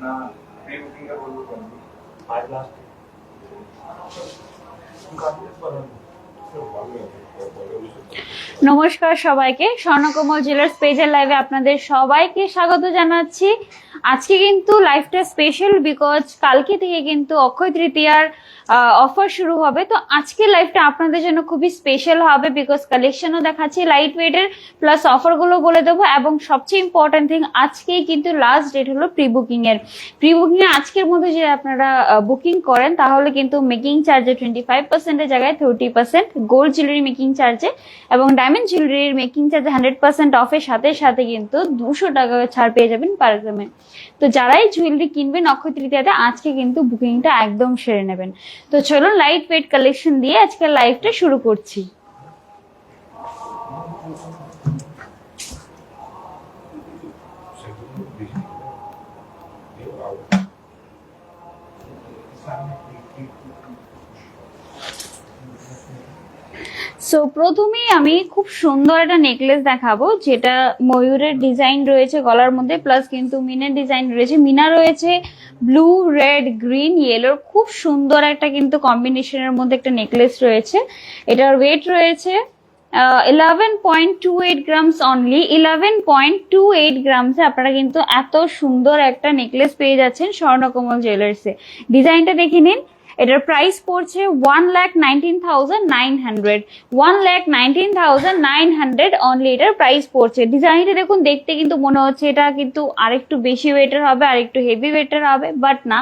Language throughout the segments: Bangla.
না প্রি বুকিংটা করবো কমপ্লিট আর লাস্ট নমস্কার সবাইকে, স্বর্ণকমল জুয়েলার্স পেজের লাইভে আপনাদের সবাইকে স্বাগত জানাচ্ছি। আজকে কিন্তু লাইভটা স্পেশাল বিকজ কালকে থেকে কিন্তু অক্ষয় তৃতীয়ার অফার শুরু হবে। তো আজকে লাইভটা আপনাদের জন্য খুবই স্পেশাল হবে বিকজ কালেকশনও দেখাচ্ছি লাইট ওয়েটের, প্লাস অফারগুলো বলে দেবো। এবং সবচেয়ে ইম্পর্টেন্ট থিং, আজকেই কিন্তু লাস্ট ডেট হলো প্রি বুকিং এর। আজকের মধ্যে যদি আপনারা বুকিং করেন তাহলে কিন্তু মেকিং চার্জে 25%-এর জায়গায় 30%, গোল্ড জুয়েলারি মেকিং চার্জে এবং ডায়মন্ড জুয়েলারির মেকিং চার্জে 100% অফের সাথে সাথে কিন্তু 200 টাকা ছাড় পেয়ে যাবেন পার গ্রামে। তো যারাই জুয়েলারি কিনবেন অক্ষয় তৃতীয়াতে আজকে কিন্তু বুকিংটা একদম সেরে নেবেন। তো চলুন লাইট ওয়েট কালেকশন দিয়ে আজকের লাইভটা শুরু করছি। সো প্রথমেই আমি খুব সুন্দর একটা নেকলেস দেখাবো, যেটা ময়ূরের ডিজাইন রয়েছে গলার মধ্যে, প্লাস কিন্তু মিনের ডিজাইন রয়েছে। মিনা রয়েছে ব্লু, রেড, গ্রিন, ইয়েলোর খুব সুন্দর একটা কিন্তু কম্বিনেশনের মধ্যে একটা নেকলেস রয়েছে। এটার ওয়েট রয়েছে 11.28 গ্রামস অনলি। 11.28 গ্রামসে আপনারা কিন্তু এত সুন্দর একটা নেকলেস পেয়ে যাচ্ছেন স্বর্ণকমল জুয়েলার্সে। ডিজাইনটা দেখে নিন। এটার প্রাইস পড়ছে 1,19,900। 1,19,900 অনলি এটার প্রাইস পড়ছে। ডিজাইনটা দেখুন, দেখতে কিন্তু মনে হচ্ছে এটা কিন্তু আরেকটু বেশি ওয়েটের হবে, আরেকটু হেভি ওয়েটের হবে, বাট না,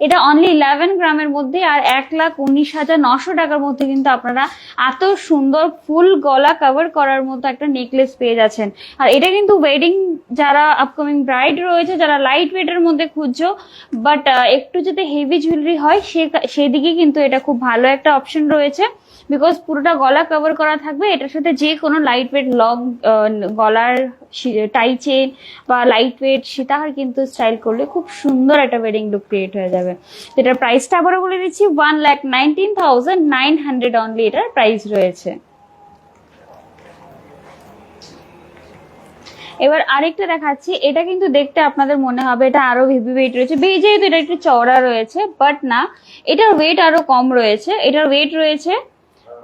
এটা অনলি 11 গ্রামের মধ্যে আর 1,19,900 টাকার মধ্যে কিন্তু আপনারা এত সুন্দর ফুল গলা কভার করার মতো একটা নেকলেস পেয়ে যাচ্ছেন। আর এটা কিন্তু ওয়েডিং, যারা আপকামিং ব্রাইড রয়েছে, যারা লাইট ওয়েটের মধ্যে খুঁজছো বাট একটু যদি হেভি জুয়েলারি হয় সেদিকে কিন্তু এটা খুব ভালো একটা অপশন রয়েছে বিকজ পুরোটা গলা কভার করা থাকবে। এটার সাথে যে কোনো লাইট ওয়েট লং গলার টাই চেন বা লাইট ওয়েট সীতাহার কিন্তু স্টাইল করলে খুব সুন্দর একটা ওয়েডিং লুক ক্রিয়েট হয়ে যাবে। এটার প্রাইসটা আবারও বলে দিচ্ছি, 1,19,900 অনলি এটার প্রাইস রয়েছে। এবার আরেকটা দেখাচ্ছি। এটা কিন্তু দেখতে আপনাদের মনে হবে এটা আরো হেভি ওয়েট রয়েছে, যেহেতু এটা একটু চওড়া রয়েছে, বাট না, এটার ওয়েট আরো কম রয়েছে। এটার ওয়েট রয়েছে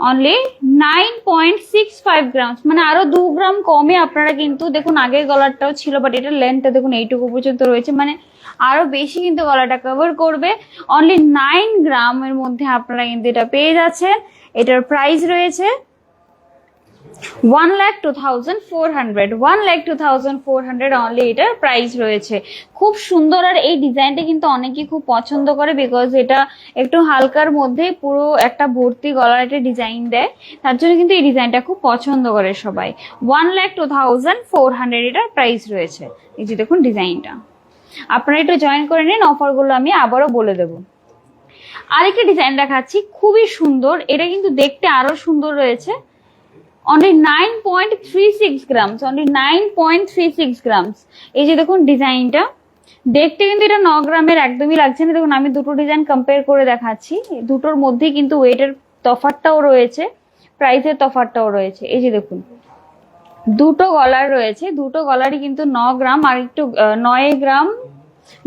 অনলি 9.65 গ্রামস, মানে আরো 2 গ্রাম কমে আপনারা কিন্তু দেখুন, আগের গলারটাও ছিল বাট এটার লেন্থটা দেখুন এইটুকু পর্যন্ত রয়েছে, মানে আরো বেশি কিন্তু গলাটা কভার করবে। অনলি 9 গ্রামের মধ্যে আপনারা কিন্তু এটা পেয়ে যাচ্ছেন। এটার প্রাইস রয়েছে 1,02,400। 1,02,400 অনলি এটার প্রাইস রয়েছে। খুব সুন্দর। আর এই ডিজাইনটা কিন্তু অনেকেই খুব পছন্দ করে বিকজ এটা একটু হালকার মধ্যে পুরো একটা ভর্তি গলার একটা ডিজাইন দেয়, তার জন্য কিন্তু এই ডিজাইনটা খুব পছন্দ করে সবাই। 1,02,400 এটার প্রাইস রয়েছে। এই যে দেখুন ডিজাইনটা, আপনারা একটু জয়েন করে নিন। অফারগুলো আমি আবারও বলে দেবো। আরেকটা ডিজাইন দেখাচ্ছি, খুবই সুন্দর। এটা কিন্তু দেখতে আরো সুন্দর রয়েছে। Only 9.36 grams, only 9.36 grams. এই যে দেখুন ডিজাইনটা, দেখতে কিন্তু এটা 9 গ্রামের একদমই লাগছে না। দেখুন আমি দুটো ডিজাইন কম্পেয়ার করে দেখাচ্ছি, দুটোর মধ্যে কিন্তু ওয়েটের তফাৎটাও রয়েছে, প্রাইসের তফাৎটাও রয়েছে। এই যে দেখুন দুটো গলার রয়েছে, দুটো গলারই কিন্তু 9 গ্রাম আর একটু 9 গ্রাম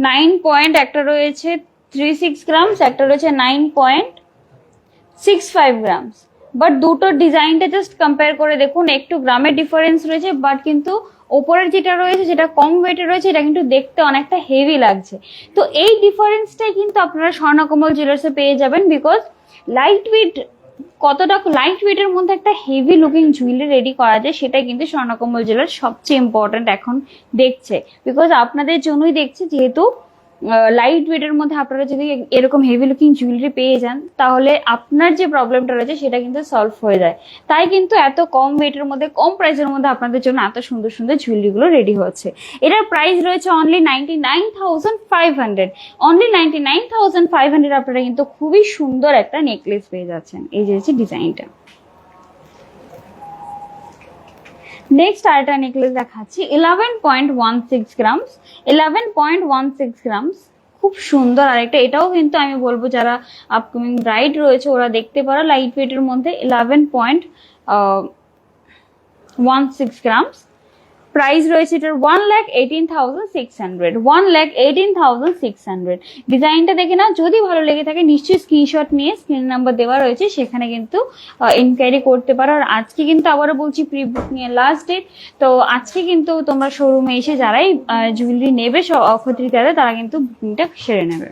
9 পয়েন্ট, একটা রয়েছে 36 গ্রামস, একটা রয়েছে 9.65 গ্রামস। বাট দুটোর ডিজাইনটা জাস্ট কম্পেয়ার করে দেখুন, একটু গ্রামের ডিফারেন্স রয়েছে, বাট কিন্তু ওপরের যেটা রয়েছে যেটা কম ওয়েটের রয়েছে এটা কিন্তু দেখতে অনেকটা হেভি লাগছে। তো এই ডিফারেন্সটাই কিন্তু আপনারা স্বর্ণকমল জুয়েলার্সে পেয়ে যাবেন বিকজ লাইট ওয়েট, কতটা লাইট ওয়েটের মধ্যে একটা হেভি লুকিং জুয়েলারি রেডি করা যায় সেটা কিন্তু স্বর্ণকমল জুয়েলার্স সবচেয়ে ইম্পর্টেন্ট এখন দেখছে, বিকজ আপনাদের জন্যই দেখছে। যেহেতু লাইট ওয়েটের মধ্যে আপনারা যদি এরকম হেভি লুকিং জুয়েলারি পেয়ে যান তাহলে আপনার যে প্রবলেমটা রয়েছে সেটা কিন্তু সলভ হয়ে যায়। তাই কিন্তু এত কম ওয়েটের মধ্যে, কম প্রাইসের মধ্যে আপনাদের জন্য এত সুন্দর সুন্দর জুয়েলারিগুলো রেডি হচ্ছে। এটার প্রাইস রয়েছে অনলি 99,500। অনলি 99,500 আপনারা কিন্তু খুবই সুন্দর একটা নেকলেস পেয়ে যাচ্ছেন। এই যে হচ্ছে ডিজাইনটা। নেক্সট আরেকটা নেকলেস দেখাচ্ছি, 11.16 গ্রামস। 11.16 গ্রামস, খুব সুন্দর আরেকটা। এটাও কিন্তু আমি বলবো যারা আপকামিং ব্রাইড রয়েছে ওরা দেখতে পারো লাইট ওয়েটের মধ্যে। 11.16 গ্রামস। প্রাইস রয়েছে এটার 1,18,600, 1,18,600। ডিজাইনটা দেখে না, যদি ভালো লেগে থাকে নিশ্চয়ই স্ক্রিনশট নিয়ে স্ক্রিন নাম্বার দেওয়া রয়েছে সেখানে কিন্তু ইনকোয়ারি করতে পারো। আর আজকে কিন্তু আবারও বলছি প্রি বুকিং এর লাস্ট ডেট, তো আজকে কিন্তু তোমরা শোরুমে এসে যারাই জুয়েলারি নেবে অক্ষয় তৃতীয়াতে তারা কিন্তু বুকিংটা সেরে নেবে।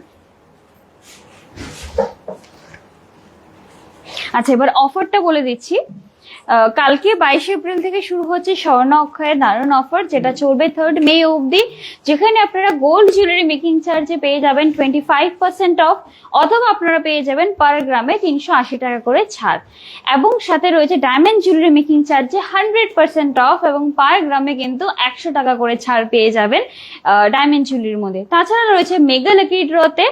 আচ্ছা, এবার অফারটা বলে দিচ্ছি। কালকে 22 এপ্রিল থেকে শুরু হচ্ছে স্বর্ণ অক্ষয়ের দারুণ অফার, যেটা চলবে 3rd মে অবধি, যেখানে আপনারা গোল্ড জুয়েলারি মেকিং চার্জে পেয়ে যাবেন 25% অফ, অথবা আপনারা পেয়ে যাবেন পার গ্রামে 380 টাকা করে ছাড়, এবং সাথে রয়েছে ডায়মন্ড জুয়েলারি মেকিং চার্জে 100% অফ এবং পার গ্রামে কিন্তু 100 টাকা করে ছাড় পেয়ে যাবেন ডায়মন্ড জুয়েলারির মধ্যে। তাছাড়া রয়েছে মেগা লাকি ড্রতে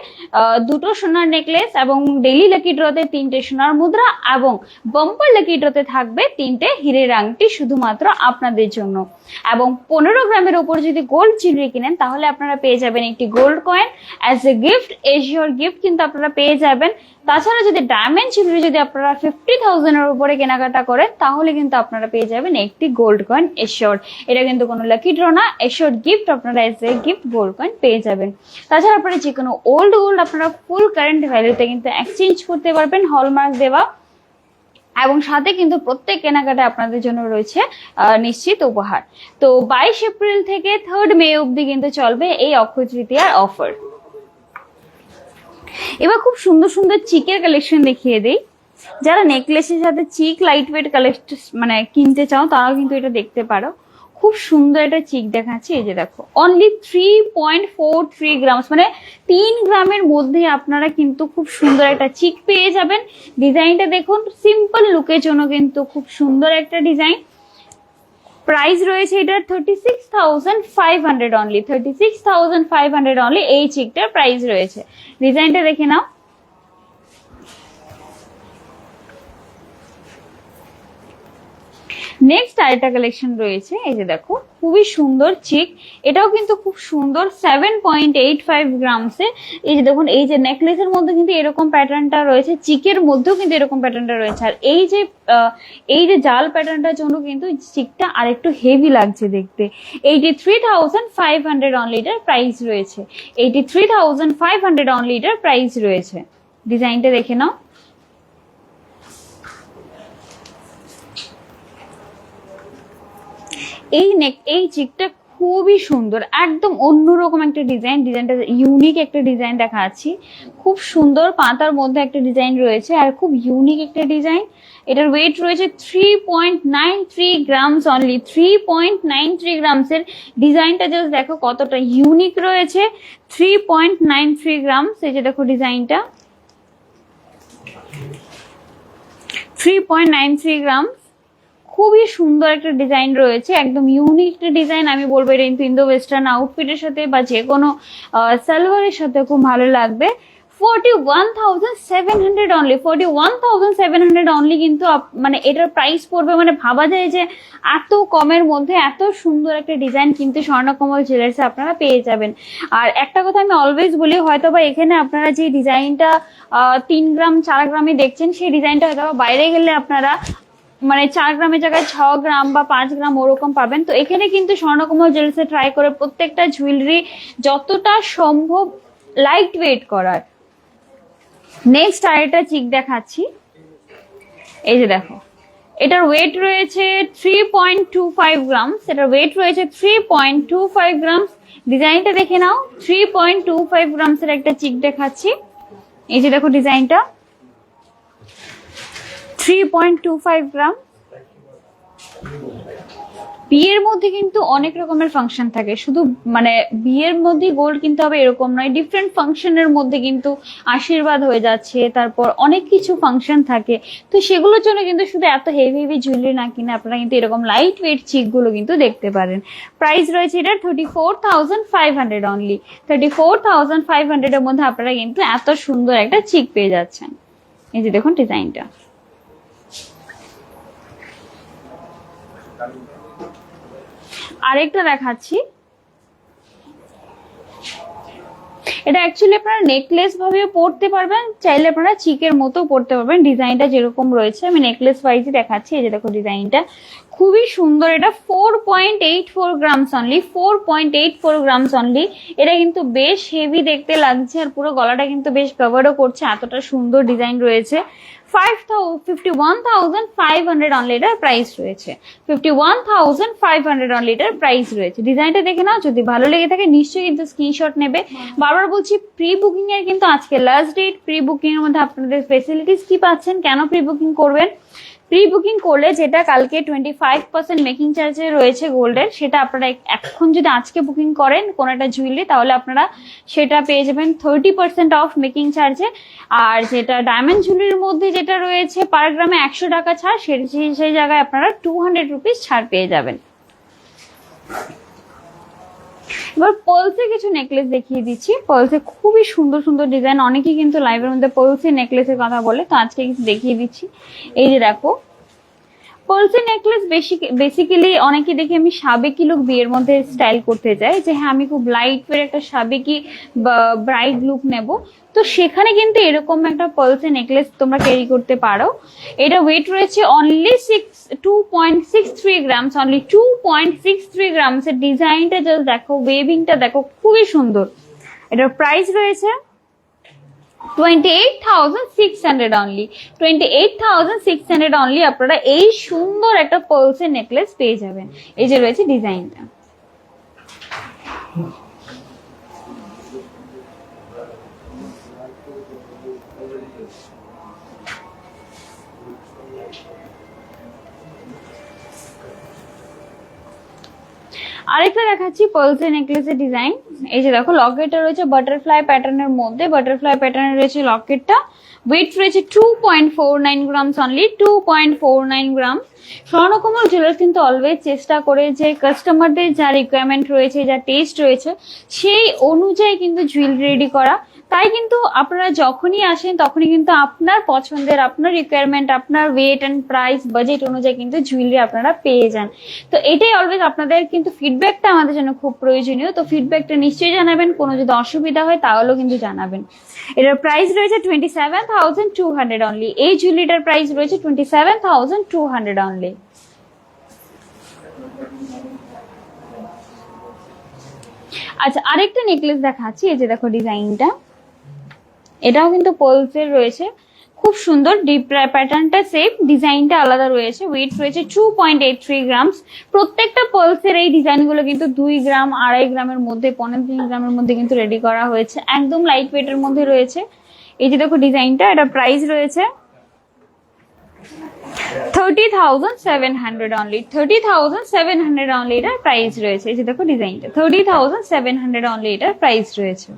2টো সোনার নেকলেস, এবং ডেইলি লাকি ড্রতে 3টে সোনার মুদ্রা, এবং বাম্পার লাকি ড্রতে থাকবে 3টে হীরের আংটি শুধুমাত্র আপনাদের জন্য। এবং 15 গ্রামের উপর যদি গোল্ড জুয়েলারি কিনেন তাহলে আপনারা পেয়ে যাবেন একটি gold coin as a gift, assure gift কিন্তু আপনারা পেয়ে যাবেন। তাছাড়া যদি ডায়মন্ড জুয়েলারি যদি আপনারা 50,000 এর উপরে কেনাকাটা করেন তাহলে কিন্তু আপনারা পেয়ে যাবেন একটি গোল্ড কয়েন এশিওর। এটা কিন্তু কোনো লাকি ড্র না, এশিওর গিফট আপনারা as a gift gold coin পেয়ে যাবেন। তাছাড়া আপনারা যে কোনো ওল্ড গোল্ড আপনারা ফুল কারেন্ট ভ্যালুতে কিন্তু এক্সচেঞ্জ করতে পারবেন হলমার্ক দেওয়া, এবং সাথে কিন্তু প্রত্যেক কেনাকাটায় আপনাদের জন্য রয়েছে নিশ্চিত উপহার। তো 22 এপ্রিল থেকে 3rd মে অবধি কিন্তু চলবে এই অক্ষয় তৃতীয়ার অফার। এবার খুব সুন্দর সুন্দর চিকের কালেকশন দেখিয়ে দিই। যারা নেকলেসের সাথে চিক লাইট ওয়েট কালেকশন মানে কিনতে চাও তারাও কিন্তু এটা দেখতে পারো। খুব সুন্দর একটা চিক দেখাচ্ছি, এই যে দেখো, অনলি 3.43 গ্রামস, মানে 3 গ্রামের মধ্যে আপনারা কিন্তু খুব সুন্দর একটা চিক পেয়ে যাবেন। ডিজাইনটা দেখুন, সিম্পল লুকের জন্য কিন্তু খুব সুন্দর একটা ডিজাইন। প্রাইস রয়েছে এটার 36,500 অনলি, 36,500 অনলি এই চিকটার প্রাইস রয়েছে। ডিজাইনটা দেখে নাও। নেক্সট আরেকটা কালেকশন রয়েছে, এই যে দেখো, খুবই সুন্দর চিক, এটাও কিন্তু খুব সুন্দর 7.85 গ্রামসে। এই যে দেখুন, এই যে নেকলেসের মধ্যে কিন্তু এরকম প্যাটার্নটা রয়েছে, চিকের মধ্যেও কিন্তু এরকম প্যাটার্নটা রয়েছে, আর এই যে জাল প্যাটার্নটার জন্য কিন্তু চিকটা আরেকটু হেভি লাগছে দেখতে। 83,500 অনলি এটার প্রাইস রয়েছে, 83,500 অনলি এটার প্রাইস রয়েছে। ডিজাইনটা দেখে নাও। এই চিকটা খুবই সুন্দর, একদম অন্যরকম একটা ডিজাইন, ডিজাইনটা ইউনিক একটা ডিজাইন দেখাচ্ছি। খুব সুন্দর পাতার মধ্যে একটা ডিজাইন রয়েছে আর খুব ইউনিক একটা ডিজাইন। এটার ওয়েট রয়েছে 3.93 গ্রামস অনলি, 3.93 গ্রামসের। ডিজাইনটা জাস্ট দেখো কতটা ইউনিক রয়েছে, 3.93 গ্রামস। এই যে দেখো ডিজাইনটা, 3.93 গ্রামস। খুবই সুন্দর একটা ডিজাইন রয়েছে, একদম ইউনিক একটা ডিজাইন। আমি বলবো এটা কিন্তু ইন্দো ওয়েস্টার্ন আউটফিটের সাথে বা যে কোনো সালোয়ারের সাথে খুব ভালো লাগবে। 41,700 অনলি, 41,700 অনলি কিন্তু মানে এটার প্রাইস পড়বে, মানে ভাবা যায় যে এত কমের মধ্যে এত সুন্দর একটা ডিজাইন কিন্তু স্বর্ণকমল জুয়েলার্সে আপনারা পেয়ে যাবেন। আর একটা কথা আমি অলওয়েজ বলি, হয়তো বা এখানে আপনারা যে ডিজাইনটা 3 গ্রাম 4 গ্রামে দেখছেন সেই ডিজাইনটা হয়তো বাইরে গেলে আপনারা মানে 4 গ্রামের জায়গায় 6 গ্রাম বা 5 গ্রাম ওরকম পাবেন। তো এখানে কিন্তু স্বর্ণকমল জুয়েলার্সে ট্রাই করে প্রত্যেকটা জুয়েলারি যতটা সম্ভব লাইট ওয়েট করার। নেক্সট আরেকটা চিক দেখাচ্ছি, এই যে দেখো, এটার ওয়েট রয়েছে 3.25 গ্রামস, এটার ওয়েট রয়েছে 3.25 গ্রামস। ডিজাইনটা দেখে নাও, 3.25 গ্রামসের একটা চিক দেখাচ্ছি। এই যে দেখো ডিজাইনটা, 3.25 গ্রাম। বিয়ের মধ্যে কিন্তু অনেক রকমের ফাংশন থাকে, শুধু মানে বিয়ের মধ্যে গোল্ড কিনতে হবে এরকম নয়, ডিফারেন্ট ফাংশনের মধ্যে কিন্তু আশীর্বাদ হয়ে যাচ্ছে, তারপর অনেক কিছু ফাংশন থাকে। তো সেগুলোর জন্য কিন্তু শুধু এত হেভি হেভি জুয়েলারি না কিনে আপনারা কিন্তু এরকম লাইট ওয়েট চিক গুলো কিন্তু দেখতে পারেন। প্রাইস রয়েছে এটা 34,500 অনলি, 34,500 এর মধ্যে আপনারা কিন্তু এত সুন্দর একটা চিক পেয়ে যাচ্ছেন। এই যে দেখুন ডিজাইনটা। আরেকটা দেখাচ্ছি, এটা অ্যাকচুয়ালি আপনারা নেকলেস ভাবে পরতে পারবেন, চাইলে আপনারা চিকের মতো পরতে পারবেন। ডিজাইনটা যেরকম রয়েছে আমি নেকলেস ওয়াইজই দেখাচ্ছি। এই যে দেখো ডিজাইনটা খুবই সুন্দর, এটা 4.84 গ্রামস অনলি, 4.84 গ্রামস অনলি। এটা কিন্তু বেশ হেভি দেখতে লাগছে, আর পুরো গলাটা কিন্তু বেশ কভারও করছে, এতটা সুন্দর ডিজাইন রয়েছে। 51,500 অনলি এটার প্রাইস রয়েছে, 51,500 অনলি এটার প্রাইস রয়েছে। ডিজাইনটা দেখে নাও, যদি ভালো লেগে থাকে নিশ্চয়ই কিন্তু স্ক্রিনশট নেবে। বারবার বলছি, প্রি বুকিং এর কিন্তু আজকে লাস্ট ডেট। প্রি বুকিং এর মধ্যে আপনাদের ফেসিলিটিস কি পাচ্ছেন, কেন প্রি বুকিং করবেন? প্রি বুকিং করলে যেটা কালকে 25% মেকিং চার্জে রয়েছে গোল্ডের, সেটা আপনারা এখন যদি আজকে বুকিং করেন কোনো একটা জুয়েলারি, তাহলে আপনারা সেটা পেয়ে যাবেন 30% অফ মেকিং চার্জে। আর যেটা ডায়মন্ড জুয়েলারির মধ্যে যেটা রয়েছে পার গ্রামে 100 টাকা ছাড়, সেই জায়গায় আপনারা 200 রুপিস ছাড় পেয়ে যাবেন। এবার পার্লসে কিছু নেকলেস দেখিয়ে দিচ্ছি। পার্লসে খুবই সুন্দর সুন্দর ডিজাইন, অনেকেই কিন্তু লাইভের মধ্যে পার্লসের নেকলেসের কথা বলে, তো আজকে কিছু দেখিয়ে দিচ্ছি। এই যে দেখো, পার্লসের নেকলেস বেসিক্যালি অনেকে দেখি আমি সাবেকি লুক বিয়ের মধ্যে স্টাইল করতে চাই, যে হ্যাঁ আমি খুব লাইট ওয়েট একটা সাবেকি ব্রাইড লুক নেব, তো সেখানে কিন্তু এরকম একটা পার্লসের নেকলেস তোমরা ক্যারি করতে পারো। এটা ওয়েট রয়েছে অনলি 2.63 গ্রামস, অনলি 2.63 গ্রামস। এর ডিজাইনটা জাস্ট দেখো, ওয়েভিংটা দেখো, খুবই সুন্দর। এটার প্রাইস রয়েছে 28,600 অনলি, 28,600 অনলি আপনারা এই সুন্দর একটা পার্লসের নেকলেস পেয়ে যাবেন। এই যে রয়েছে ডিজাইনটা। আরেকটা দেখাচ্ছি পার্লসের নেকলেসের ডিজাইন। এই যে দেখো, লকেটটা রয়েছে বাটারফ্লাই প্যাটার্নের মধ্যে, বাটারফ্লাই প্যাটার্নে রয়েছে লকেটটা। ওয়েট রয়েছে 2.49 গ্রামস অনলি, 2.49 গ্রাম। স্বর্ণকমল জুয়েলার্স কিন্তু অলওয়েজ চেষ্টা করে যে কাস্টমারদের যা রিকোয়ারমেন্ট রয়েছে, যা টেস্ট রয়েছে, সেই অনুযায়ী কিন্তু জুয়েলারি রেডি করা। তাই কিন্তু আপনারা যখনই আসেন তখনই কিন্তু আপনার পছন্দের, আপনার রিকোয়ারমেন্ট, আপনার ওয়েট অ্যান্ড প্রাইস বাজেট অনুযায়ী কিন্তু জুয়েলারি আপনারা পেয়ে যান। তো এটাই অলওয়েজ আপনাদের কিন্তু ফিডব্যাকটা আমাদের জন্য খুব প্রয়োজনীয়। তো ফিডব্যাকটা নিশ্চয়ই জানাবেন, কোনো যদি অসুবিধা হয় তাহলেও কিন্তু জানাবেন। এটার প্রাইস রয়েছে 27,200 অনলি। এই জুয়েলারিটার প্রাইস রয়েছে 27,200 অনলি। আচ্ছা, আরেকটা নেকলেস দেখাচ্ছি। এই যে দেখো ডিজাইনটা, এটাও কিন্তু পার্লসের রয়েছে, খুব সুন্দর। ডিপ প্যাটার্নটা সেম, ডিজাইনটা আলাদা রয়েছে। ওয়েট রয়েছে 2.83 গ্রামস। প্রত্যেকটা পার্লসের এই ডিজাইনগুলো কিন্তু 2 গ্রাম, 2.5 গ্রামের মধ্যে, 3.5 গ্রামের মধ্যে কিন্তু রেডি করা হয়েছে, একদম লাইট ওয়েটের মধ্যে রয়েছে। এই যে দেখো ডিজাইনটা, এটা প্রাইস রয়েছে 30,700 অনলি, 30,700 অনলি এটার প্রাইস রয়েছে। এই যে দেখো ডিজাইনটা, 30,700 অনলি এটার প্রাইস রয়েছে।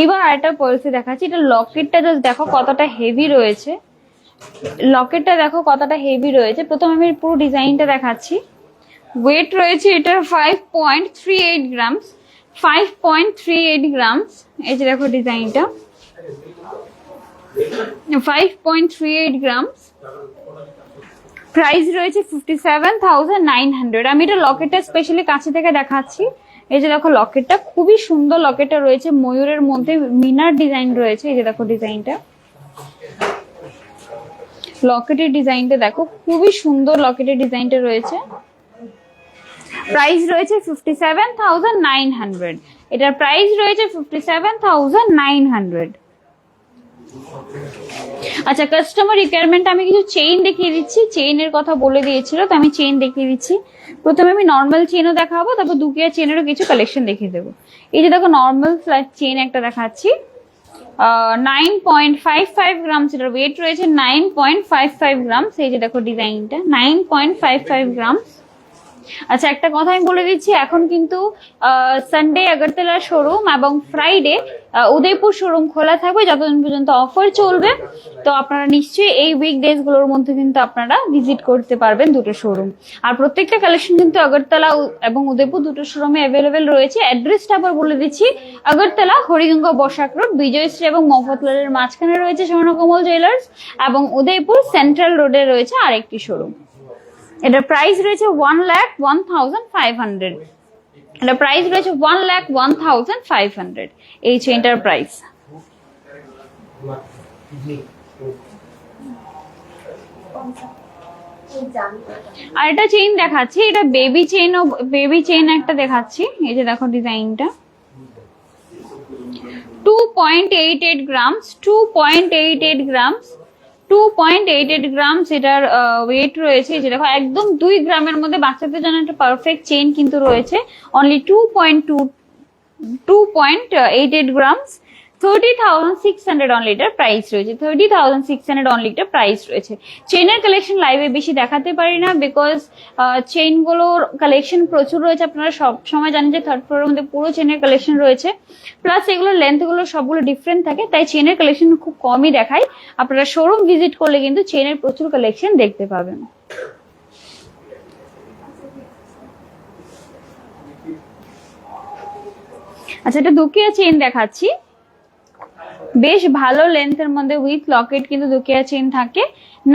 এবার আরেকটা পার্লসে দেখাচ্ছি। এটা লকেটটা জাস্ট দেখো কতটা হেভি রয়েছে, লকেটটা দেখো কতটা হেভি রয়েছে। প্রথমে আমি পুরো ডিজাইনটা দেখাচ্ছি। ওয়েট রয়েছে এটার 5.38 গ্রামস, 5.38 গ্রামস। এই যে দেখো ডিজাইনটা, 5.38 গ্রামস। প্রাইস রয়েছে 57,900। আমি এটা লকেটটা স্পেশালি কাছে থেকে দেখাচ্ছি। এই যে দেখো লকেটটা, খুবই সুন্দর লকেটটা রয়েছে, ময়ূরের মধ্যে মিনার ডিজাইন রয়েছে। এই যে দেখো ডিজাইনটা, লকেটের ডিজাইনটা দেখো, খুবই সুন্দর লকেটের ডিজাইনটা রয়েছে। প্রাইস রয়েছে 57,900। এটার প্রাইস রয়েছে 57,900। আচ্ছা, কাস্টমার রিকোয়ারমেন্ট আমি কিছু চেইন দেখিয়ে দিচ্ছি। চেইনের কথা বলে দিয়েছিল, তো আমি চেইন দেখিয়ে দিচ্ছি। প্রথমে আমি নর্মাল চেইনও দেখাবো, তারপর দুকিয়া চেইনেরও কিছু কালেকশন দেখিয়ে দেবো। এই যে দেখো নর্মাল ফ্ল্যাট চেইন একটা দেখাচ্ছি, 9.55 গ্রামস। এটার ওয়েট রয়েছে 9.55 গ্রামস। এই যে দেখো ডিজাইনটা, 9.55 গ্রামস। আচ্ছা, একটা কথা আমি বলে দিচ্ছি, এখন কিন্তু সানডে আগরতলা শোরুম এবং ফ্রাইডে উদয়পুর শোরুম খোলা থাকবে যতদিন পর্যন্ত অফার চলবে। তো আপনারা নিশ্চয়ই এই উইকডেজ গুলোর মধ্যে কিন্তু আপনারা ভিজিট করতে পারবেন দুটো শোরুম। আর প্রত্যেকটা কালেকশন কিন্তু আগরতলা এবং উদয়পুর দুটো শোরুমে অ্যাভেলেবেল রয়েছে। অ্যাড্রেসটা আবার বলে দিচ্ছি, আগরতলা হরিগঙ্গা বসাক রোড, বিজয়শ্রী এবং মফতলালের মাঝখানে রয়েছে স্বর্ণকমল জুয়েলার্স, এবং উদয়পুর সেন্ট্রাল রোডে রয়েছে আরেকটি শোরুম। এটার প্রাইস রয়েছে 1,01,500। এটার প্রাইস রয়েছে 1,01,500 এই চেইনটার প্রাইস। আর এটা চেইন দেখাচ্ছি, এটা বেবি চেইন ও বেবি চেইন একটা দেখাচ্ছি। এই যে দেখো ডিজাইনটা 2.88 গ্রামস, 2.88 গ্রামস, 2.88 গ্রামস এটার ওয়েট রয়েছে। এই যে দেখো একদম 2 গ্রামের মধ্যে বাচ্চাদের জন্য একটা পারফেক্ট চেইন কিন্তু রয়েছে। অনলি 2.88 গ্রামস, 30,600 অনলি এটার প্রাইস রয়েছে। 30,600 অনলি এটার প্রাইস রয়েছে। চেইনের কালেকশন লাইভে বেশি দেখাতে পারি না, বিকজ চেইনগুলোর কালেকশন প্রচুর রয়েছে। আপনারা সব সময় জানেন যে থার্ড ফ্লোরের মধ্যে পুরো চেইনের কালেকশন রয়েছে, প্লাস এগুলোর লেন্থগুলো সবগুলো ডিফারেন্ট থাকে, তাই চেইনের কালেকশন খুব কমই দেখাই। আপনারা শোরুম ভিজিট করলে কিন্তু চেইনের প্রচুর কালেকশন দেখতে পাবেন। আচ্ছা, এটা দুকিয়া চেইন দেখাচ্ছি, বেশ ভালো লেন্থের মধ্যে উইথ লকেট কিন্তু দুকিয়া চেইন থাকে।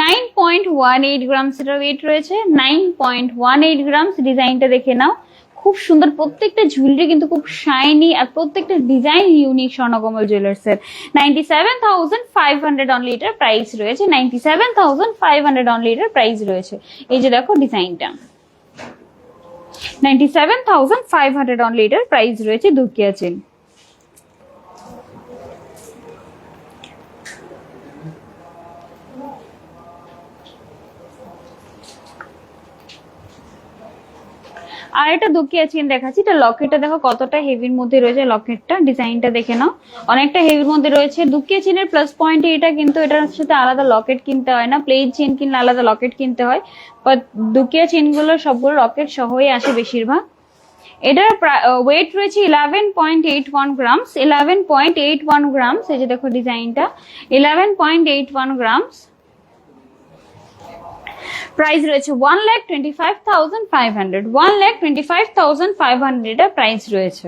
9.18 গ্রামস এটার ওয়েট রয়েছে, 9.18 গ্রামস। ডিজাইনটা দেখে নাও, খুব সুন্দর। প্রত্যেকটা জুয়েলারি কিন্তু খুব শাইনি, আর প্রত্যেকটা ডিজাইন ইউনিক স্বর্ণকমল জুয়েলার্স এর। 97,500 অনলি এটার প্রাইস রয়েছে, 97,500 অনলি এটার প্রাইস রয়েছে। এই যে দেখো ডিজাইনটা 97,500 অনলি এটার প্রাইস রয়েছে দুকিয়া চেইন। আর এটা দুকিয়া চেইন দেখাচ্ছি, এটা লকেটটা দেখো কতটা হেভির মধ্যে রয়েছে। লকেটটা ডিজাইনটা দেখে নাও, অনেকটা হেভির মধ্যে রয়েছে। দুকিয়া চেইনের প্লাস পয়েন্ট এটা কিন্তু এটার সাথে আলাদা লকেট কিনতে হয় না, প্লেন চেইন কিনলে আলাদা লকেট কিনতে হয়, বাট দুকিয়া চেইনগুলো সবগুলো লকেট সহই আসে বেশিরভাগ। এটার ওয়েট রয়েছে 11.81 গ্রামস, 11.81 গ্রামস। এই যে দেখো ডিজাইনটা 11.81 গ্রামস। প্রাইস রয়েছে 1,25,500, 1,25,500 এটা প্রাইস রয়েছে।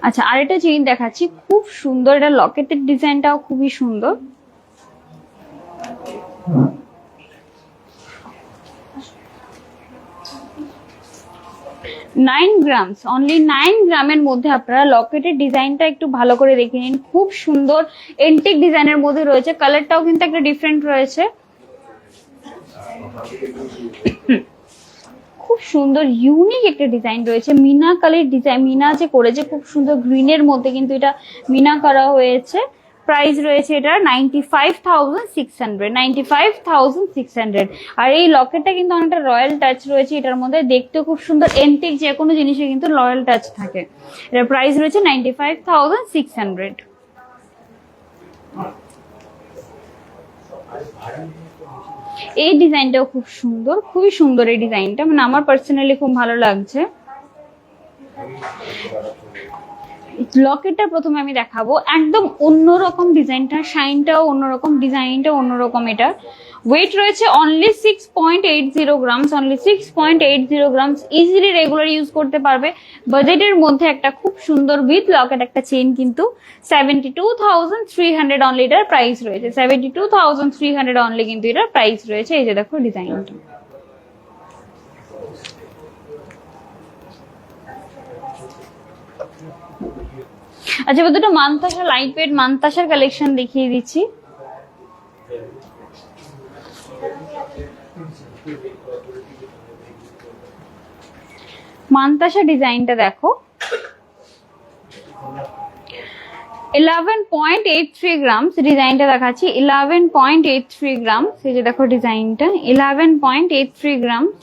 আচ্ছা, আর এটা চেইন দেখাচ্ছি, খুব সুন্দর। এটা লকেটের ডিজাইনটাও খুবই সুন্দর। 9 গ্রামস, অনলি 9 গ্রামের মধ্যে আপনারা লকেটের ডিজাইনটা একটু ভালো করে দেখে নিন। খুব সুন্দর এন্টিক ডিজাইনের মধ্যে রয়েছে, কালারটাও কিন্তু একটা ডিফারেন্ট রয়েছে। খুব সুন্দর ইউনিক একটা ডিজাইন রয়েছে, মিনা কালির ডিজাইন। মিনা যে করেছে খুব সুন্দর গ্রিনের মধ্যে কিন্তু এটা মিনা করা হয়েছে। প্রাইস রয়েছে এটা 95,600, 95,600। আর এই লকেটটা কিন্তু অনেকটা রয়্যাল টাচ রয়েছে এটার মধ্যে, দেখতেও খুব সুন্দর। এন্টিক যে কোনো জিনিসে কিন্তু রয়্যাল টাচ থাকে। এটার প্রাইস রয়েছে 95,600। এই ডিজাইনটাও খুব সুন্দর, খুবই সুন্দর এই ডিজাইনটা, মানে আমার পার্সোনালি খুব ভালো লাগছে। লকেটটা প্রথমে আমি দেখাবো, একদম অন্যরকম ডিজাইনটা, শাইনটাও অন্যরকম, ডিজাইনটাও অন্যরকম। এটা ওয়েট রয়েছে only 6.80 grams, only 6.80 grams. Easily regular use করতে পারবে। বাজেটের মধ্যে একটা খুব সুন্দর উইথ লকেট একটা চেইন কিন্তু 72,300 অনলি এটার প্রাইস রয়েছে, 72,300 অনলি কিন্তু এটার প্রাইস রয়েছে। এই যে দেখো ডিজাইনটা। আচ্ছা, এবার দুটো মানতাসা লাইট ওয়েট মানতাসার কালেকশন দেখিয়ে দিচ্ছি। মানতাসা ডিজাইনটা দেখো 11.83 গ্রামস। ডিজাইনটা দেখাচ্ছি 11.83 গ্রামস। এই যে দেখো ডিজাইনটা 11.83 গ্রামস।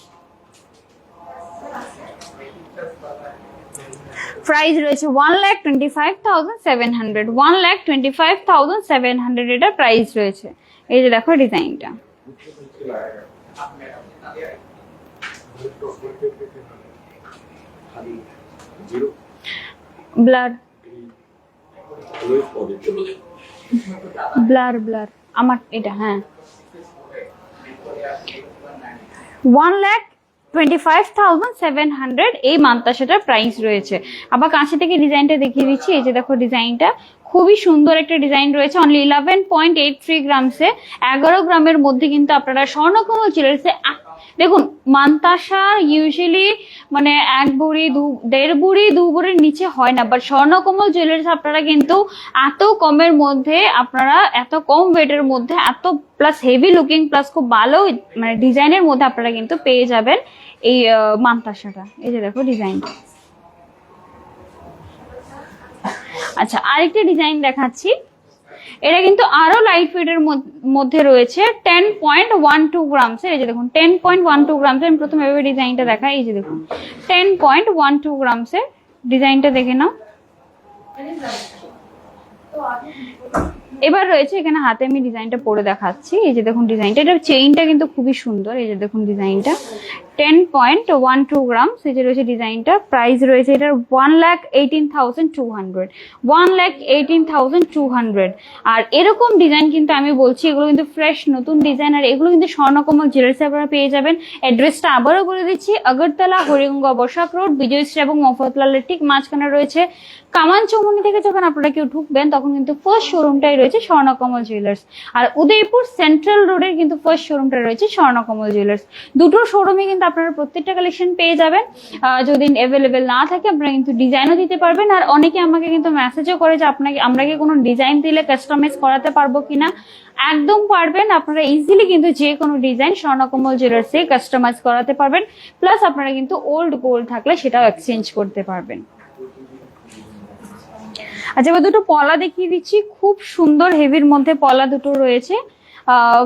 প্রাইস রয়েছে 1,25,700, 1,25,700 এটা প্রাইস রয়েছে। এই যে দেখো ডিজাইনটা। ব্লার ব্লার ব্লার আমার এটা, হ্যাঁ 1,25,700 এই মানতাসাটার প্রাইস রয়েছে। আবার কাছে থেকে ডিজাইনটা দেখিয়ে দিচ্ছি। এই যে দেখো ডিজাইনটা খুবই সুন্দর একটা ডিজাইন রয়েছে, অনলি 11.83 গ্রামসে, 11 গ্রামের মধ্যে কিন্তু আপনারা স্বর্ণকমল জুয়েলার্সে দেখুন। মান্তাসা ইউজুয়ালি মানে 1 ভরি 1.5 ভরি 2 ভরির নিচে হয় না, বাট স্বর্ণকমল জুয়েলার্স আপনারা কিন্তু এত কমের মধ্যে, আপনারা এত কম ওয়েটের মধ্যে, এত প্লাস হেভি লুকিং প্লাস খুব ভালো মানে ডিজাইনের মধ্যে আপনারা কিন্তু পেয়ে যাবেন এই মান্তাসাটা। এই যে দেখো ডিজাইনটা। আচ্ছা, আরেকটা ডিজাইন দেখাচ্ছি, এটা কিন্তু আরো লাইট ওয়েটের মধ্যে রয়েছে, 10.12 গ্রামস। এই যে দেখুন 10.12 গ্রামস। আমি প্রথমে এভাবে ডিজাইনটা দেখাই। এই যে দেখুন 10.12 গ্রামসের ডিজাইনটা দেখে নাও। এবার রয়েছে এখানে হাতে আমি ডিজাইনটা পরে দেখাচ্ছি। এই যে দেখুন ডিজাইনটা, এটার চেইনটা কিন্তু খুবই সুন্দর। এই যে দেখুন ডিজাইনটা 10.12 গ্রামস। এই যে রয়েছে ডিজাইনটা, প্রাইস রয়েছে এটার 1,18,200, 1,18,200। আর এরকম ডিজাইন কিন্তু আমি বলছি এগুলো কিন্তু ফ্রেশ নতুন ডিজাইন, আর এগুলো কিন্তু স্বর্ণকমল জুয়েলার্সে আপনারা পেয়ে যাবেন। অ্যাড্রেসটা আবারও বলে দিচ্ছি, আগরতলা হরিগঙ্গা বসাক রোড, বিজয় স্ট্রিট এবং মফতলালের ঠিক মাঝখানে রয়েছে। কামান চৌমুহনী থেকে যখন আপনারা কেউ ঢুকবেন তখন কিন্তু ফার্স্ট শোরুমটাই রয়েছে স্বর্ণকমল জুয়েলার্স, আর উদয়পুর সেন্ট্রাল রোডের কিন্তু ফার্স্ট শোরুমটা রয়েছে স্বর্ণকমল জুয়েলার্স। দুটো শোরুমে কিন্তু আপনারা প্রত্যেকটা কালেকশন পেয়ে যাবেন। যদি অ্যাভেলেবেল না থাকে আপনারা কিন্তু ডিজাইনও দিতে পারবেন। আর অনেকে আমাকে কিন্তু মেসেজও করে যে আমরা কি কোনো ডিজাইন দিলে কাস্টমাইজ করাতে পারবো কিনা। একদম পারবেন, আপনারা ইজিলি কিন্তু যে কোনো ডিজাইন স্বর্ণকমল জুয়েলার্সে কাস্টমাইজ করাতে পারবেন। প্লাস আপনারা কিন্তু ওল্ড গোল্ড থাকলে সেটাও এক্সচেঞ্জ করতে পারবেন। আচ্ছা, এবার দুটো পলা দেখিয়ে দিচ্ছি, খুব সুন্দর হেভির মধ্যে পলা দুটো রয়েছে।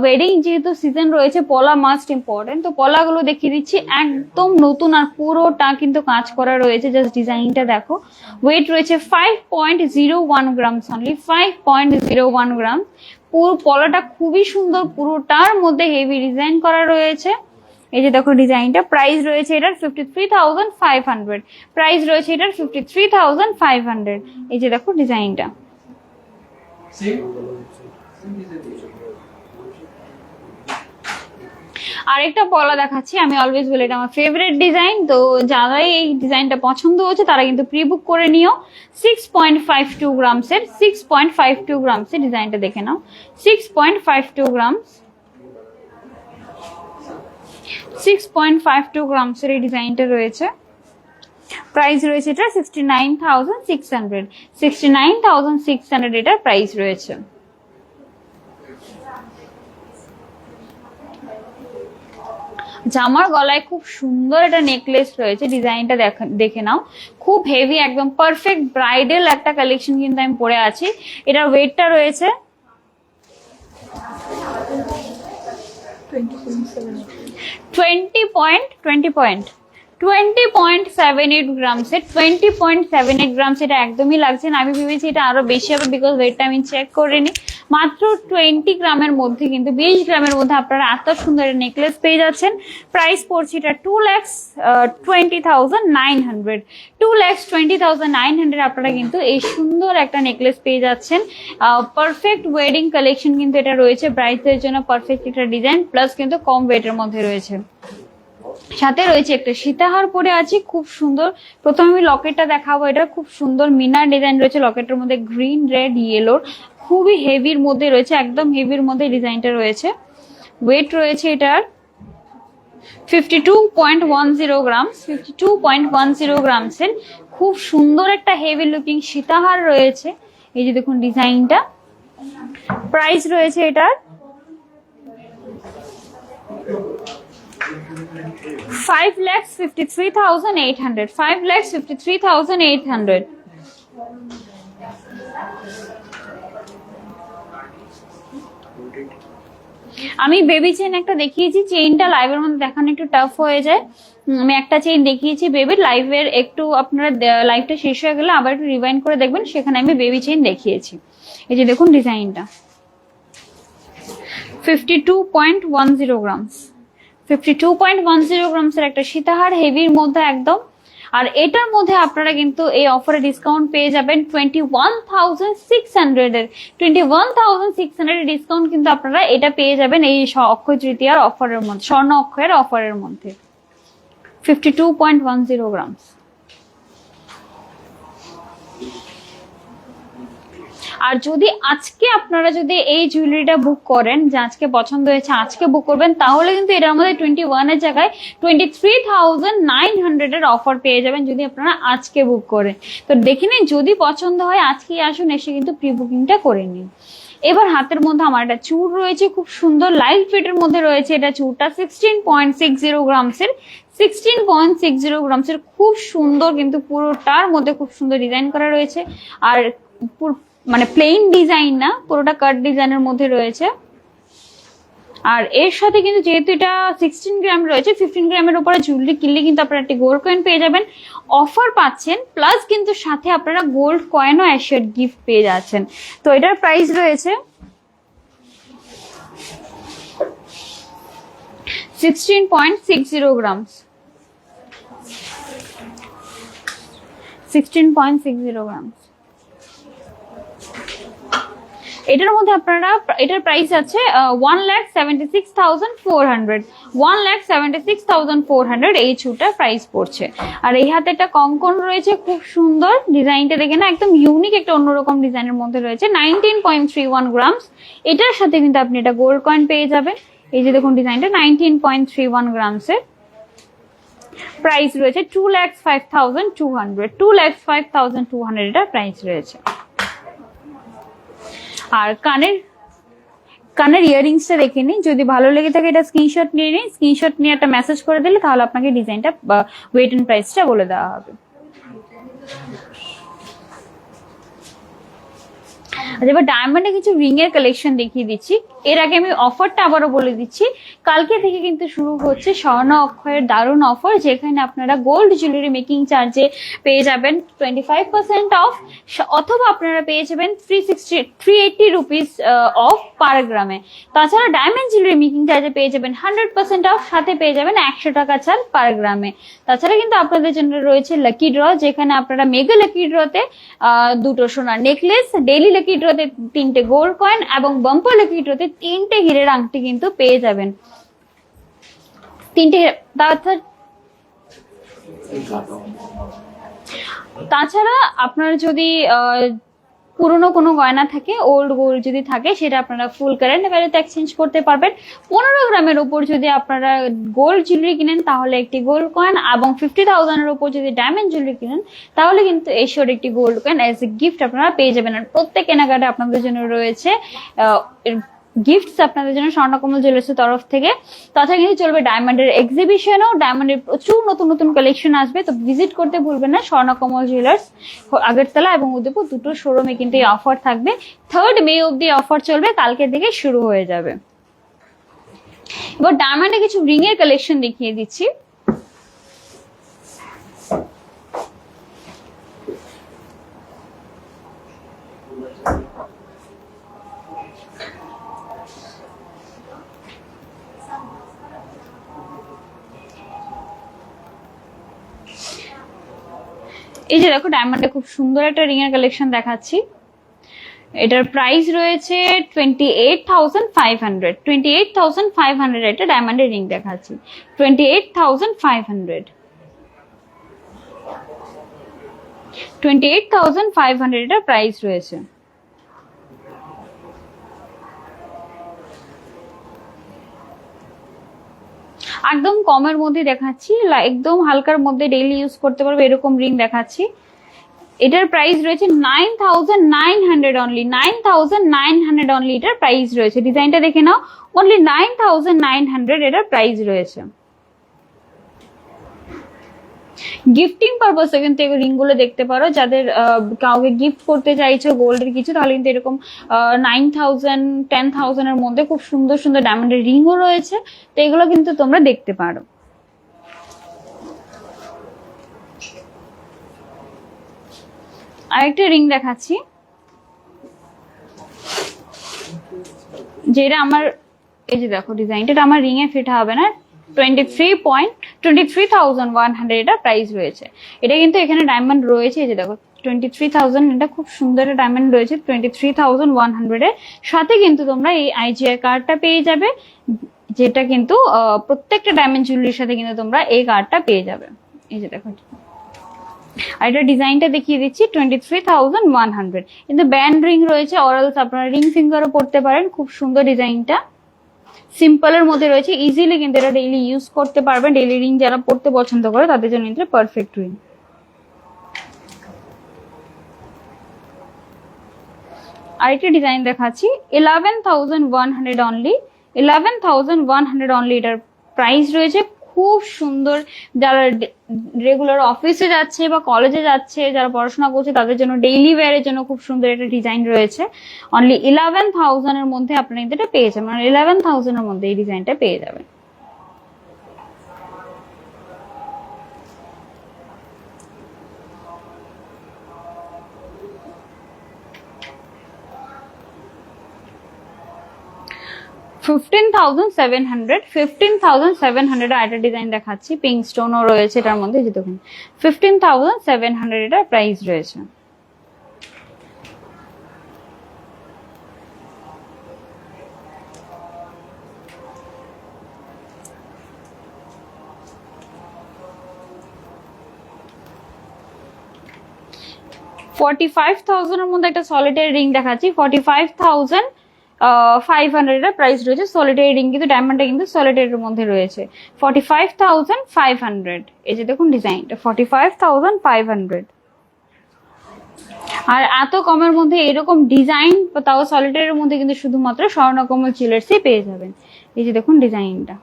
ওয়েডিং যেহেতু সিজন রয়েছে, পলা মাস্ট ইম্পর্টেন্ট, তো পলাগুলো দেখিয়ে দিচ্ছি। একদম নতুন আর পুরোটা কিন্তু কাজ করা রয়েছে। জাস্ট ডিজাইনটা দেখো। ওয়েট রয়েছে 5.01 গ্রামস অনলি, 5.01 গ্রাম। পুরো পলাটা খুবই সুন্দর, পুরোটার মধ্যে হেভি ডিজাইন করা রয়েছে। এই যে দেখো ডিজাইনটা, প্রাইস রয়েছে এটার 53,500, প্রাইস রয়েছে এটার 53,500। এই যে দেখো ডিজাইনটা। আরেকটা পলা দেখাচ্ছি, আমি অলওয়েজ বলি এটা আমার ফেভারিট ডিজাইন, তো যারাই এই ডিজাইনটা পছন্দ হচ্ছে তারা কিন্তু প্রি বুক করে নিও। 6.52 গ্রামসের, 6.52 গ্রামসের ডিজাইনটা দেখে নাও। 6.52 গ্রামস, 6.52 গ্রামসের এই ডিজাইনটা রয়েছে। প্রাইস রয়েছে এটা 69,600, 69,600 এটার প্রাইস রয়েছে। জামার গলায় খুব সুন্দর একটা নেকলেস রয়েছে, ডিজাইনটা দেখে নাও। খুব হেভি, একদম পারফেক্ট ব্রাইডাল একটা কালেকশন কিন্তু আমি পরে আছি। এটার ওয়েটটা রয়েছে 20.78 গ্রামস। 20.78 গ্রামস, এটা একদমই লাগছে না। আমি ভেবেছি এটা আরো বেশি হবে, বিকজ ওয়েটটা আমি চেক করিনি। মাত্র 20 গ্রামের মধ্যে কিন্তু 20 গ্রামের মধ্যে আপনারা এত সুন্দর নেকলেস পেয়ে যাচ্ছেন। প্রাইস পড়ছে এটা 2,20,900, 2,20,900 আপনারা কিন্তু এই সুন্দর একটা নেকলেস পেয়ে যাচ্ছেন। পারফেক্ট ওয়েডিং কালেকশন কিন্তু এটা রয়েছে, ব্রাইডদের জন্য পারফেক্ট একটা ডিজাইন, প্লাস কিন্তু কম ওয়েটের মধ্যে রয়েছে। সাথে রয়েছে একটা সীতাহার পরে আছি, খুব সুন্দর। প্রথমে আমি লকেটটা দেখাবো, এটা খুব সুন্দর মিনার ডিজাইন রয়েছে লকেটের মধ্যে, গ্রিন রেড ইয়েলোর, খুবই হেভির মধ্যে রয়েছে, একদম হেভির মধ্যে ডিজাইনটা রয়েছে। ওয়েট রয়েছে এটার 52.10 গ্রামস, 52.10 গ্রামসের খুব সুন্দর একটা হেভি লুকিং সীতাহার রয়েছে। এই যে দেখুন ডিজাইনটা। প্রাইস রয়েছে এটার 5,53,800, 5,53,800। আমি বেবি চেইন একটা দেখিয়েছি, চেইনটা লাইভের মধ্যে দেখানো একটু টাফ হয়ে যায়। আমি একটা চেইন দেখিয়েছি বেবির, লাইভের একটু আপনারা লাইভটা শেষ হয়ে গেলে আবার একটু রিভাইন্ড করে দেখবেন, সেখানে আমি বেবি চেইন দেখিয়েছি। এই যে দেখুন ডিজাইনটা 52.10 গ্রামস, 52.10 গ্রামসের একটা সীতাহার হেভির মধ্যে একদম। আর এটার মধ্যে আপনারা কিন্তু এই অফারে ডিসকাউন্ট পেয়ে যাবেন 21,600 এর, 21,600 এর ডিসকাউন্ট কিন্তু আপনারা এটা পেয়ে যাবেন এই অক্ষয় তৃতীয়ার অফারের মধ্যে, স্বর্ণ অক্ষয়ের অফারের মধ্যে। 52.10 গ্রামস। আর যদি আজকে আপনারা যদি এই জুয়েলারিটা বুক করেন, যে আজকে পছন্দ হয়েছে আজকে বুক করবেন, তাহলে কিন্তু এটার মধ্যে 21 এর জায়গায় 23,900 এর অফার পেয়ে যাবেন যদি আপনারা আজকে বুক করেন। তো দেখে নিন, যদি পছন্দ হয় আজকেই আসুন, এসে কিন্তু প্রি বুকিংটা করে নিন। এবার হাতের মধ্যে আমার একটা চূড় রয়েছে, খুব সুন্দর লাইট ওয়েটের মধ্যে রয়েছে। এটা চূড়টা 16.60 গ্রামসের, 16.60 গ্রামসের, খুব সুন্দর, কিন্তু পুরোটার মধ্যে খুব সুন্দর ডিজাইন করা রয়েছে। আর মানে প্লেন ডিজাইন না, পুরোটা কাট ডিজাইনের মধ্যে রয়েছে। আর এর সাথে কিন্তু যেহেতু এটা 16 গ্রাম রয়েছে, 15 গ্রামের উপরে জুয়েলারি কিনলে কিন্তু আপনারা একটি গোল্ড কয়েন পেয়ে যাবেন, অফার পাচ্ছেন, প্লাস কিন্তু সাথে আপনারা গোল্ড কয়েনও অ্যাসিওর গিফট পেয়ে যাচ্ছেন। তো এটার প্রাইস রয়েছে 16.60 গ্রামস, 16.60 গ্রামস। এটার মধ্যে আপনারা, এটার প্রাইস আছে 1,76,400, 1,76,400 এই ছুটার প্রাইস পড়ছে। আর এই হাতে একটা কঙ্কন রয়েছে, খুব সুন্দর ডিজাইনটা দেখে না, একদম ইউনিক একটা অন্যরকম ডিজাইনের মধ্যে রয়েছে, 19.31 গ্রামস। এটার সাথে কিন্তু আপনি এটা গোল্ড কয়েন পেয়ে যাবেন। এই যে দেখুন ডিজাইনটা 19.31 গ্রামসের, প্রাইস রয়েছে 2,05,200, 2,05,200 এটা প্রাইস রয়েছে। আর কানের ইয়াররিংসটা দেখে নিন, যদি ভালো লেগে থাকে এটা স্ক্রিনশট নিয়ে নিন, স্ক্রিনশট নিয়ে একটা মেসেজ করে দিলে তাহলে আপনাকে ডিজাইনটা বা ওয়েট এন্ড প্রাইসটা বলে দেওয়া হবে। এবার ডায়মন্ডে কিছু রিং এর কালেকশন দেখিয়ে দিচ্ছি। এর আগে আমি অফারটা আবারও বলে দিচ্ছি, কালকে থেকে কিন্তু শুরু হচ্ছে স্বর্ণ অক্ষয়ের দারুণ অফার, যেখানে আপনারা গোল্ড জুয়েলারি মেকিং চার্জে পেয়ে যাবেন 25% অফ, অথবা আপনারা পেয়ে যাবেন 380 রুপিস অফ পার গ্রামে। তাছাড়া ডায়মন্ড জুয়েলারি মেকিং চার্জে পেয়ে যাবেন 100% অফ, সাথে পেয়ে যাবেন 100 টাকা ছাড় পার গ্রামে। তাছাড়া কিন্তু আপনাদের জন্য রয়েছে লাকি ড্র, যেখানে আপনারা মেগা লাকি ড্রতে দুটো সোনার নেকলেস, ডেইলি লাকি ড্রতে 3টে গোল্ড কয়েন এবং বাম্পার লাকি ড্রতে 3টে হীরের আংটি কিন্তু পেয়ে যাবেন। 3টে। তাছাড়া আপনার যদি পুরনো কোনো গয়না থাকে, ওল্ড গোল্ড যদি থাকে, সেটা আপনারা ফুল কারেন্ট ভ্যালুতে এক্সচেঞ্জ করতে পারবেন। 15 গ্রামের উপর যদি আপনারা গোল্ড জুয়েলারি কিনেন তাহলে একটি গোল্ড কয়েন, এবং 50,000 এর উপর যদি ডায়মন্ড জুয়েলারি কিনেন তাহলে কিন্তু এশিওর একটি gold coin as a gift আপনারা পেয়ে যাবেন। আর প্রত্যেক কেনাকাটা আপনাদের জন্য রয়েছে গিফটস আপনাদের জন্য স্বর্ণকমল জুয়েলার্সের তরফ থেকে। তাছাড়া কিন্তু চলবে ডায়মন্ডের এক্সিবিশনও, ডায়মন্ডের প্রচুর নতুন নতুন কালেকশন আসবে, তো ভিজিট করতে ভুলবেন না স্বর্ণকমল জুয়েলার্স আগরতলা এবং উদয়পুর দুটো শোরুমে কিন্তু এই অফার থাকবে। 3rd মে অব্দি অফার চলবে, কালকে থেকে শুরু হয়ে যাবে। এবার ডায়মন্ডে কিছু রিং এর কালেকশন দেখিয়ে দিচ্ছি। এই যে দেখো ডায়মন্ডে খুব সুন্দর একটা রিং এর কালেকশন দেখাচ্ছি। এটার প্রাইস রয়েছে 28,500, 28,500 এটা ডায়মন্ডের রিং দেখাচ্ছি, 28,500, 28,500 এটা প্রাইস রয়েছে। একদম কমের মধ্যে দেখাচ্ছি, একদম হালকার মধ্যে ডেইলি ইউজ করতে পারবে এরকম রিং দেখাচ্ছি। এটার প্রাইস রয়েছে 9,900 অনলি, 9,900 অনলি এটার প্রাইস রয়েছে। ডিজাইনটা দেখে নাও, অনলি 9,900 এটার প্রাইস রয়েছে। গিফটিং পারপাসে কিন্তু এই রিং গুলো দেখতে পারো, যাদের কাউকে গিফট করতে চাইছো গোল্ডের কিছু, তাহলে কিন্তু এরকম 9,000 10,000 এর মধ্যে খুব সুন্দর সুন্দর ডায়মন্ডের রিংও রয়েছে, তো এগুলো কিন্তু তোমরা দেখতে পারো। আরেকটা রিং দেখাচ্ছি, যেটা আমার, এই যে দেখো ডিজাইনটা আমার রিং এ ফিট হবে না, 23,100 এটা প্রাইস রয়েছে। এটা কিন্তু এখানে ডায়মন্ড রয়েছে, এই যে দেখো 23,000, এটা খুব সুন্দর একটা ডায়মন্ড রয়েছে 23,100 এর সাথে কিন্তু তোমরা এই আইজিআই কার্ডটা পেয়ে যাবে, যেটা কিন্তু প্রত্যেকটা ডায়মন্ড জুয়েলারির সাথে কিন্তু তোমরা এই কার্ডটা পেয়ে যাবে। এই যে দেখো আর এটা ডিজাইনটা দেখিয়ে দিচ্ছি 23,100। কিন্তু ব্যান্ড রিং রয়েছে, অরালস আপনারা রিং ফিঙ্গারও পড়তে পারেন। খুব সুন্দর ডিজাইনটা, সিম্পলের মধ্যে রয়েছে, ইজিলি কিন্তু এটা ডেইলি ইউজ করতে পারবেন। ডেইলি রিং যারা পড়তে পছন্দ করে তাদের জন্য এটা পারফেক্ট রিং। আরেকটা ডিজাইন দেখাচ্ছি 11,100 অনলি, 11,100 অনলি এটার প্রাইস রয়েছে। খুব সুন্দর, যারা রেগুলার অফিসে যাচ্ছে বা কলেজে যাচ্ছে, যারা পড়াশোনা করছে তাদের জন্য ডেইলি ওয়্যারের জন্য খুব সুন্দর একটা ডিজাইন রয়েছে। অনলি 11,000 এর মধ্যে আপনারা এটা পেয়ে যাবেন, মানে 11,000 এর মধ্যে এই ডিজাইনটা পেয়ে যাবেন। $15,700 একটা ডিজাইন দেখাচ্ছি, পিঙ্ক স্টোনও রয়েছে এটার মধ্যে, যে দেখুন 15,700 এটার প্রাইস রয়েছে। $45,000 এর মধ্যে একটা সলিটারি রিং দেখাচ্ছি, 45,500 এর প্রাইস রয়েছে। সলিটারি রিং কিন্তু ডায়মন্ডটা কিন্তু সলিটারির মধ্যে রয়েছে। 45,500, এই যে দেখুন ডিজাইনটা 45,500। আর এত কমের মধ্যে এরকম ডিজাইন, তাও সলিটারির মধ্যে কিন্তু শুধুমাত্র স্বর্ণকমল জুয়েলার্সই পেয়ে যাবেন। এই যে দেখুন ডিজাইনটা।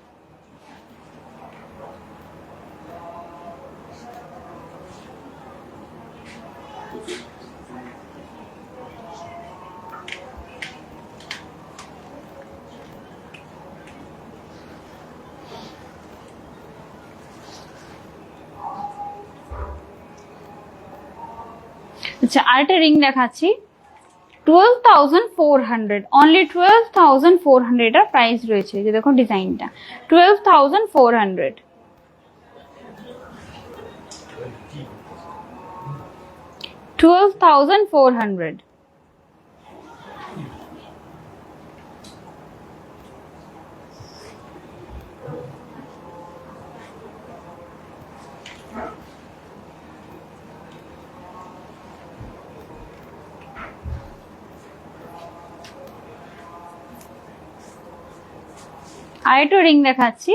আচ্ছা, আরেকটা রিং দেখাচ্ছি 12,400, অনলি 12,400 এটার প্রাইস রয়েছে। যে দেখুন ডিজাইনটা 12,400। $12,400। আরেকটা রিং দেখাচ্ছি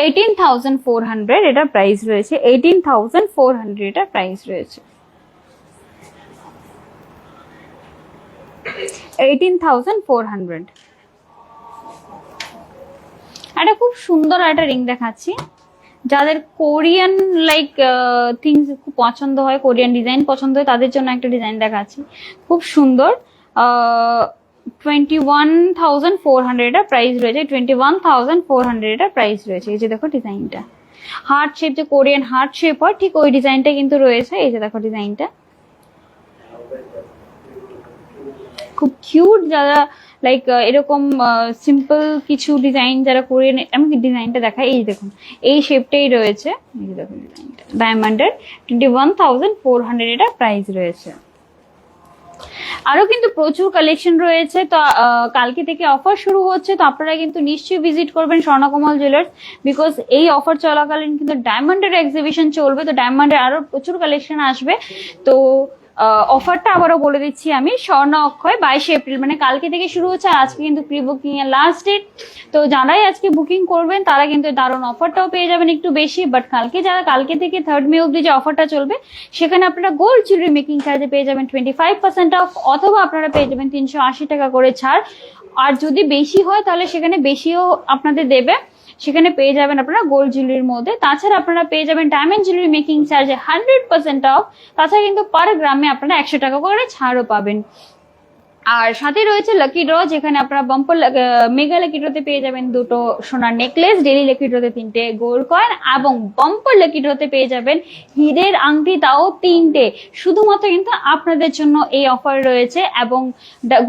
18,400 এটা প্রাইস রয়েছে। 18,400 এটা প্রাইস রয়েছে। 18,400। একটা খুব সুন্দর একটা রিং দেখাচ্ছি, যাদের কোরিয়ান লাইক থিংস খুব পছন্দ হয়, কোরিয়ান ডিজাইন পছন্দ হয়, তাদের জন্য একটা ডিজাইন দেখাচ্ছি খুব সুন্দর। 21,400 এটা প্রাইস রয়েছে। 21,400 এটা প্রাইস রয়েছে। এই যে দেখো ডিজাইনটা, হার্ট শেপ, যে কোরিয়ান হার্ট শেপ হয় ঠিক ওই ডিজাইনটা কিন্তু রয়েছে। এই যে দেখো ডিজাইনটা খুব কিউট। যারা লাইক এরকম সিম্পল কিছু ডিজাইন যারা কোরিয়ান, আমি ডিজাইনটা দেখাই, এই দেখুন এই শেপটাই রয়েছে। এই যে দেখুন ডিজাইনটা ডায়মন্ডের 21,400 এটা প্রাইস রয়েছে। আরো কিন্তু প্রচুর কালেকশন রয়েছে। তো কালকে থেকে অফার শুরু হচ্ছে, তো আপনারা কিন্তু নিশ্চয়ই ভিজিট করবেন স্বর্ণকমল জুয়েলার্স, বিকজ এই অফার চলাকালীন কিন্তু ডায়মন্ডের এক্সিবিশন চলবে। তো ডায়মন্ডের আরো প্রচুর কালেকশন আসবে। তো অফারটা আবারও বলে দিচ্ছি আমি, স্বর্ণ অক্ষয় 22 এপ্রিল, মানে কালকে থেকে শুরু হচ্ছে। আর আজকে কিন্তু প্রি বুকিং এর লাস্ট ডেট। তো যারাই আজকে বুকিং করবেন তারা কিন্তু দারুণ অফারটাও পেয়ে যাবেন একটু বেশি। বাট কালকে থেকে 3rd মে অব্দি যে অফারটা চলবে, সেখানে আপনারা গোল্ড জুয়েলারি মেকিং চার্জে পেয়ে যাবেন 25% অফ, অথবা আপনারা পেয়ে যাবেন 380 টাকা করে ছাড়। আর যদি বেশি হয় তাহলে সেখানে বেশিও আপনাদের দেবে, সেখানে পেয়ে যাবেন আপনারা গোল্ড জুয়েলারির মধ্যে। তাছাড়া আপনারা পেয়ে যাবেন ডায়মন্ড জুয়েলারি মেকিং চার্জে 100% অফ। তাছাড়া কিন্তু পার গ্রামে আপনারা 100 টাকা করে ছাড়ও পাবেন। আর সাথে রয়েছে লাকি ড্র, যেখানে আপনারা বাম্পার মেগা লাকি ড্রতে পেয়ে যাবেন 2টো সোনার নেকলেস, ডেইলি লাকি ড্রতে 3টে গোল্ড কয়েন, এবং বাম্পার লাকি ড্রতে পেয়ে যাবেন হীরের আংটি, তাও 3টে। শুধুমাত্র কিন্তু আপনাদের জন্য এই অফার রয়েছে। এবং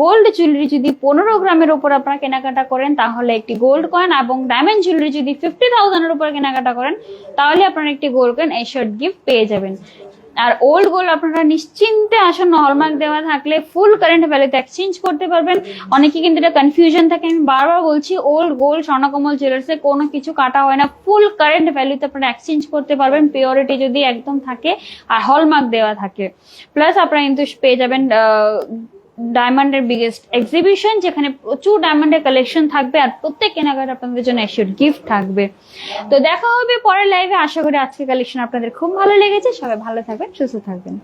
গোল্ড জুয়েলারি যদি 15 গ্রামের উপর আপনারা কেনাকাটা করেন তাহলে একটি গোল্ড কয়েন, এবং ডায়মন্ড জুয়েলারি যদি 50,000 এর উপর কেনাকাটা করেন তাহলে আপনারা একটি গোল্ড কয়েন এশিওর গিফট পেয়ে যাবেন। আর ওল্ড গোল্ড আপনারা নিশ্চিন্তে আসন্ন হলমার্ক দেওয়া থাকলে ফুল কারেন্ট ভ্যালুতে এক্সচেঞ্জ করতে পারবেন। অনেকে কিন্তু এটা কনফিউশন থাকে, আমি বারবার বলছি ওল্ড গোল্ড স্বর্ণকমল জুয়েলার্সে কোনো কিছু কাটা হয় না, ফুল কারেন্ট ভ্যালুতে আপনারা এক্সচেঞ্জ করতে পারবেন পিওরিটি যদি একদম থাকে আর হলমার্ক দেওয়া থাকে। প্লাস আপনারা কিন্তু পেয়ে যাবেন ডায়মন্ডের বিগেস্ট এক্সিবিশন, যেখানে প্রচুর ডায়মন্ডের কালেকশন থাকবে আর প্রত্যেক কেনাকাটা আপনাদের জন্য এশিওর গিফট থাকবে। তো দেখা হবে পরের লাইভে। আশা করি আজকের কালেকশন আপনাদের খুব ভালো লেগেছে। সবাই ভালো থাকবেন, সুস্থ থাকবেন।